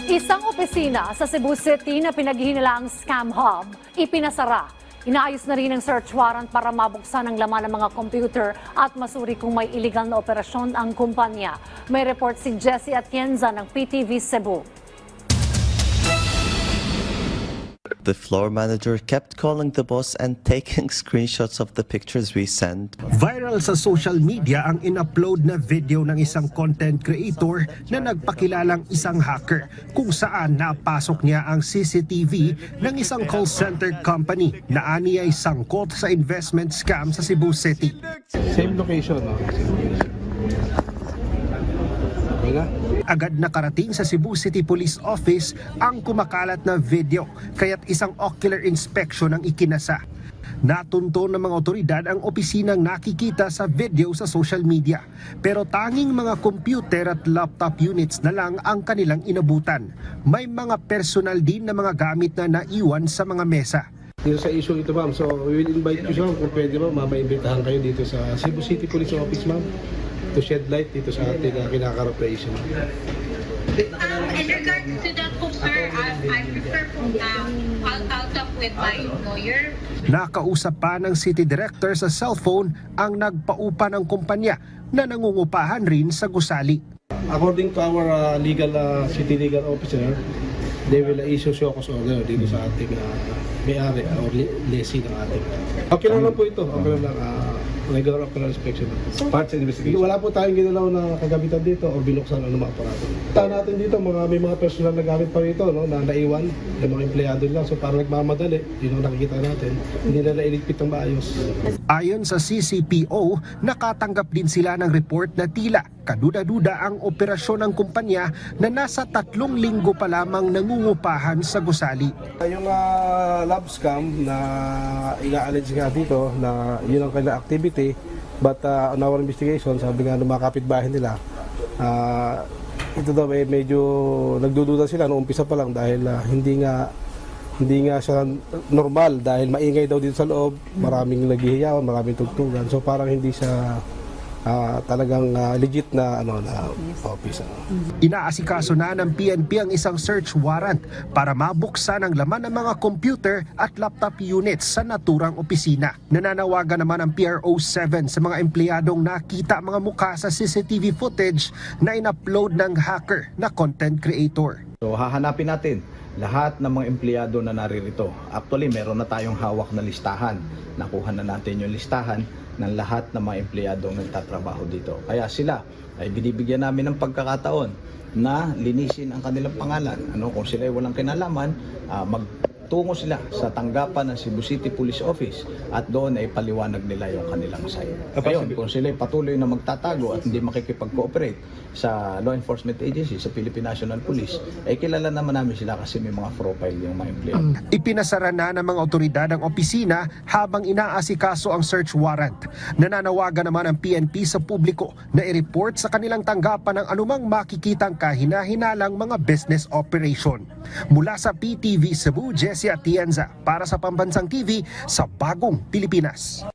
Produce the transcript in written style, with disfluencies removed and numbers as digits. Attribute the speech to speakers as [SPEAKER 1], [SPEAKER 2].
[SPEAKER 1] Isang opisina sa Cebu City na pinaghihinalang scam hub, ipinasara. Inaayos na rin ang search warrant para mabuksan ang laman ng mga computer at masuri kung may illegal na operasyon ang kumpanya. May report si Jessie Atienza ng PTV Cebu.
[SPEAKER 2] The floor manager kept calling the boss and taking screenshots of the pictures we sent.
[SPEAKER 3] Viral sa social media ang in-upload na video ng isang content creator na nagpakilalang isang hacker kung saan napasok niya ang CCTV ng isang call center company na ani ay sangkot sa investment scam sa Cebu City.
[SPEAKER 4] Same location, no?
[SPEAKER 3] Agad nakarating sa Cebu City Police Office ang kumakalat na video, kaya't isang ocular inspection ang ikinasa. Natunto ng mga otoridad ang opisinang nakikita sa video sa social media, pero tanging mga computer at laptop units na lang ang kanilang inabutan. May mga personal din na mga gamit na naiwan sa mga mesa.
[SPEAKER 4] Dito sa issue ito, ma'am, so we will invite you, ma'am, kung pwede, ma'am, maimbitahan kayo dito sa Cebu City Police Office, ma'am, to shed light dito sa ating kinaka-operation.
[SPEAKER 5] In regards to that po, sir, I prefer po I'll talk with my lawyer.
[SPEAKER 3] Nakausap pa ng city director sa cellphone ang nagpaupa ng kumpanya na nangungupahan rin sa gusali.
[SPEAKER 4] According to our city legal officer, they will issue show cause order dito sa ating may-ari or lessee ng ating. Okay lang po ito. Okay lang regular ocular inspection.
[SPEAKER 6] Parts and investigation.
[SPEAKER 4] Wala po tayong ginalaw na kagamitan dito o binuksan ng mga aparato. Tahan natin dito, may mga personal na gamit pa rito, no, na naiwan ng mga empleyado nila. So parang nagmamadali, yun ang nakikita natin. Hindi na nailigpit ng maayos.
[SPEAKER 3] Ayon sa CCPO, nakatanggap din sila ng report na tila kaduda-duda ang operasyon ng kumpanya na nasa 3 linggo pa lamang nangungupahan sa gusali.
[SPEAKER 4] Yung lab scam na ina-allege nga dito na yun ang kanilang activity, but on our investigation, sabi nga ng mga kapitbahay nila, ito daw medyo nagdududa sila noong umpisa pa lang dahil hindi nga siya normal dahil maingay daw dito sa loob, maraming naghihiyawan, maraming tugtugan, so parang hindi siya talagang legit na office.
[SPEAKER 3] Inaasikaso na ng PNP ang isang search warrant para mabuksan ang laman ng mga computer at laptop units sa naturang opisina. Nananawagan naman ang PRO7 sa mga empleyadong nakita mga mukha sa CCTV footage na in-upload ng hacker na content creator.
[SPEAKER 6] So hahanapin natin lahat ng mga empleyado na naririto. Actually, meron na tayong hawak na listahan. Nakuha na natin yung listahan ng lahat ng mga empleyadong nagtatrabaho dito. Kaya sila ay binibigyan namin ng pagkakataon na linisin ang kanilang pangalan. Kung sila ay walang kinalaman, magtungo sila sa tanggapan ng Cebu City Police Office at doon ay paliwanag nila yung kanilang side. Ngayon, kung sila ay patuloy na magtatago at hindi makikipag-cooperate sa law enforcement agency, sa Philippine National Police, ay kilala naman namin sila kasi may mga profile yung mga empleyado.
[SPEAKER 3] Ipinasara na ng mga otoridad ang opisina habang inaasikaso ang search warrant. Nananawagan naman ang PNP sa publiko na i-report sa kanilang tanggapan ng anumang makikitang kahina-hinalang mga business operation. Mula sa PTV Cebu, Jessie Atienza para sa Pambansang TV sa Bagong Pilipinas.